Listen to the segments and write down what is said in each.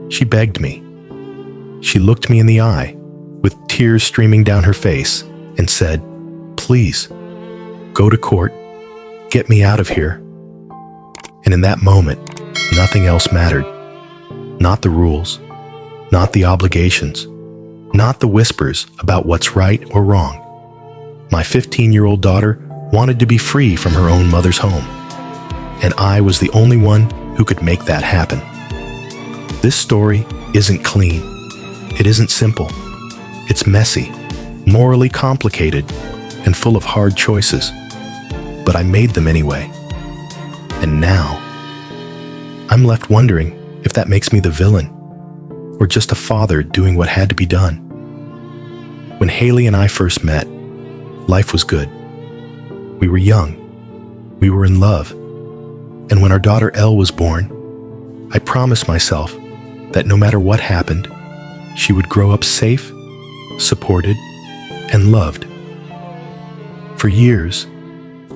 She begged me. She looked me in the eye, with tears streaming down her face, and said, "Please, go to court, get me out of here." And in that moment, nothing else mattered. Not the rules, not the obligations, not the whispers about what's right or wrong. My 15-year-old daughter wanted to be free from her own mother's home, and I was the only one who could make that happen. This story isn't clean. It isn't simple. It's messy, morally complicated, and full of hard choices. But I made them anyway. And now, I'm left wondering if that makes me the villain, or just a father doing what had to be done. When Haley and I first met, life was good. We were young. We were in love. And when our daughter Elle was born, I promised myself that no matter what happened, she would grow up safe, supported, and loved. For years,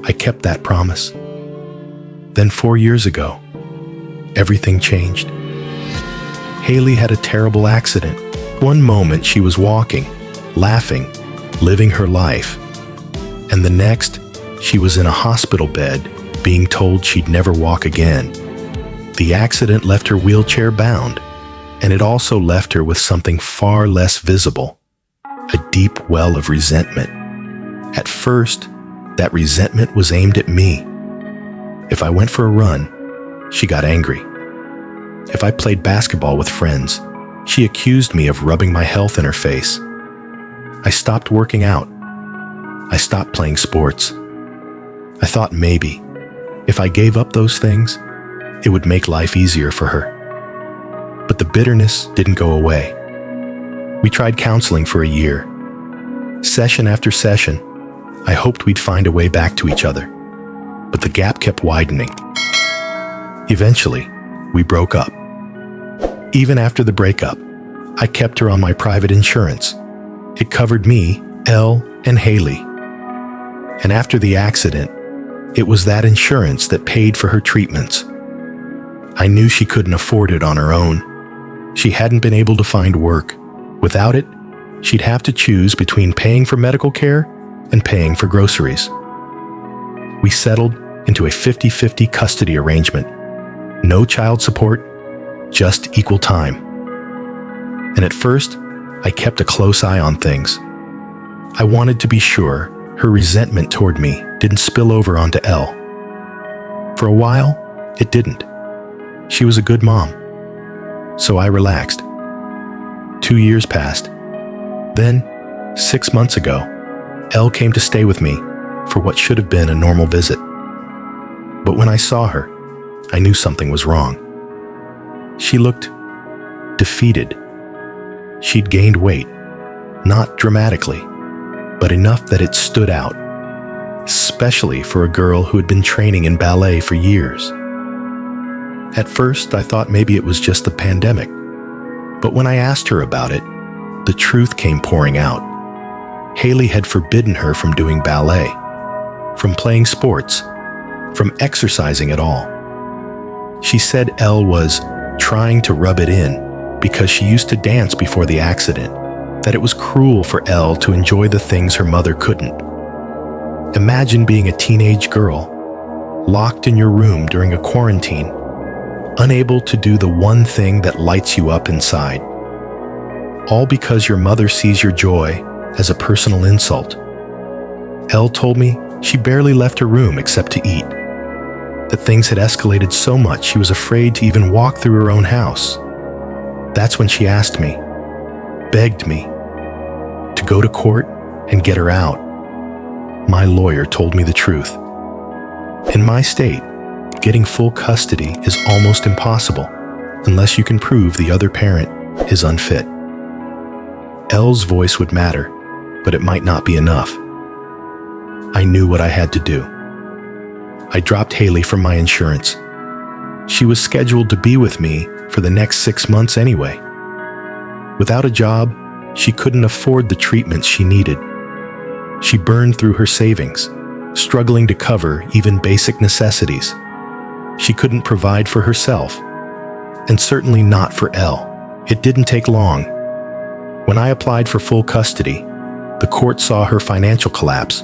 I kept that promise. Then 4 years ago, everything changed. Haley had a terrible accident. One moment she was walking, laughing, living her life. And the next, she was in a hospital bed, being told she'd never walk again. The accident left her wheelchair bound, and it also left her with something far less visible, a deep well of resentment. At first, that resentment was aimed at me. If I went for a run, she got angry. If I played basketball with friends, she accused me of rubbing my health in her face. I stopped working out. I stopped playing sports. I thought maybe, if I gave up those things, it would make life easier for her. But the bitterness didn't go away. We tried counseling for a year. Session after session, I hoped we'd find a way back to each other. But the gap kept widening. Eventually, we broke up. Even after the breakup, I kept her on my private insurance. It covered me, Elle, and Haley. And after the accident, it was that insurance that paid for her treatments. I knew she couldn't afford it on her own. She hadn't been able to find work. Without it, she'd have to choose between paying for medical care and paying for groceries. We settled into a 50-50 custody arrangement. No child support, just equal time. And at first, I kept a close eye on things. I wanted to be sure her resentment toward me didn't spill over onto Elle. For a while, it didn't. She was a good mom. So I relaxed. 2 years passed. Then, 6 months ago, Elle came to stay with me for what should have been a normal visit. But when I saw her, I knew something was wrong. She looked defeated. She'd gained weight, not dramatically, but enough that it stood out, especially for a girl who had been training in ballet for years. At first, I thought maybe it was just the pandemic, but when I asked her about it, the truth came pouring out. Haley had forbidden her from doing ballet, from playing sports, from exercising at all. She said Elle was trying to rub it in because she used to dance before the accident, that it was cruel for Elle to enjoy the things her mother couldn't. Imagine being a teenage girl, locked in your room during a quarantine, unable to do the one thing that lights you up inside. All because your mother sees your joy as a personal insult. Elle told me she barely left her room except to eat. That things had escalated so much she was afraid to even walk through her own house. That's when she asked me, begged me, to go to court and get her out. My lawyer told me the truth. In my state, getting full custody is almost impossible unless you can prove the other parent is unfit. Elle's voice would matter, but it might not be enough. I knew what I had to do. I dropped Haley from my insurance. She was scheduled to be with me for the next 6 months anyway. Without a job, she couldn't afford the treatments she needed. She burned through her savings, struggling to cover even basic necessities. She couldn't provide for herself, and certainly not for Elle. It didn't take long. When I applied for full custody, the court saw her financial collapse,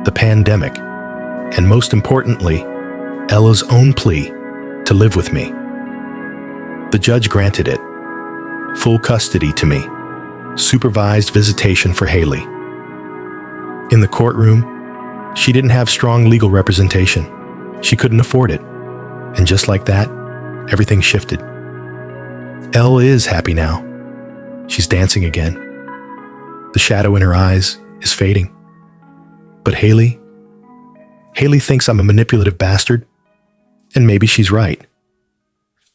the pandemic, and most importantly, Ella's own plea to live with me. The judge granted it. Full custody to me. Supervised visitation for Haley. In the courtroom, she didn't have strong legal representation. She couldn't afford it. And just like that, everything shifted. Elle is happy now. She's dancing again. The shadow in her eyes is fading. But Haley thinks I'm a manipulative bastard, and maybe she's right.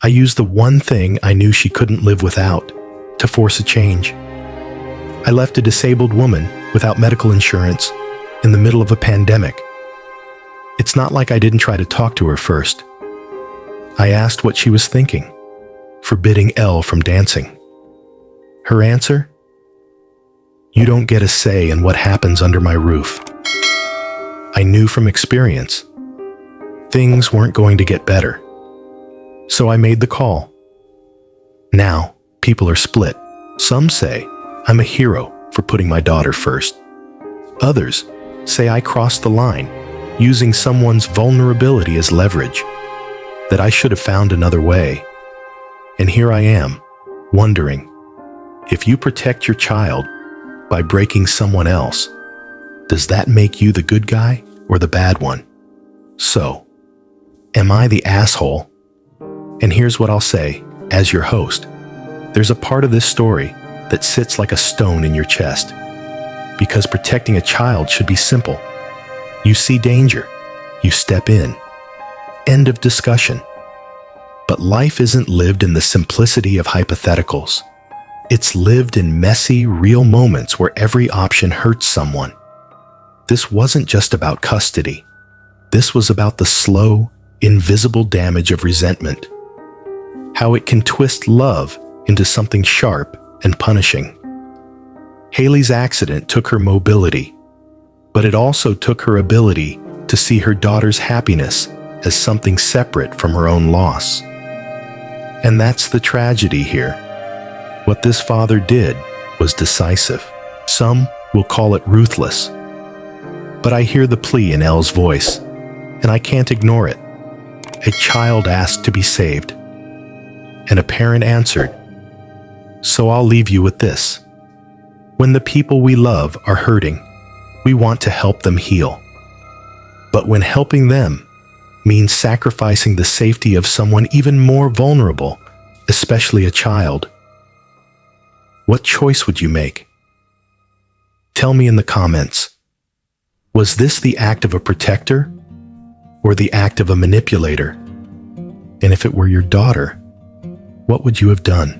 I used the one thing I knew she couldn't live without to force a change. I left a disabled woman without medical insurance in the middle of a pandemic. It's not like I didn't try to talk to her first. I asked what she was thinking, forbidding Elle from dancing. Her answer? You don't get a say in what happens under my roof. I knew from experience, things weren't going to get better. So I made the call. Now, people are split. Some say I'm a hero for putting my daughter first. Others say I crossed the line, using someone's vulnerability as leverage, that I should have found another way. And here I am, wondering, if you protect your child by breaking someone else, does that make you the good guy or the bad one? So, am I the asshole? And here's what I'll say, as your host. There's a part of this story that sits like a stone in your chest. Because protecting a child should be simple. You see danger, you step in. End of discussion. But life isn't lived in the simplicity of hypotheticals. It's lived in messy, real moments where every option hurts someone. This wasn't just about custody. This was about the slow, invisible damage of resentment. How it can twist love into something sharp and punishing. Haley's accident took her mobility, but it also took her ability to see her daughter's happiness as something separate from her own loss. And that's the tragedy here. What this father did was decisive. Some will call it ruthless. But I hear the plea in Elle's voice, and I can't ignore it. A child asked to be saved. And a parent answered, so I'll leave you with this. When the people we love are hurting, we want to help them heal. But when helping them means sacrificing the safety of someone even more vulnerable, especially a child, what choice would you make? Tell me in the comments. Was this the act of a protector or the act of a manipulator? And if it were your daughter, what would you have done?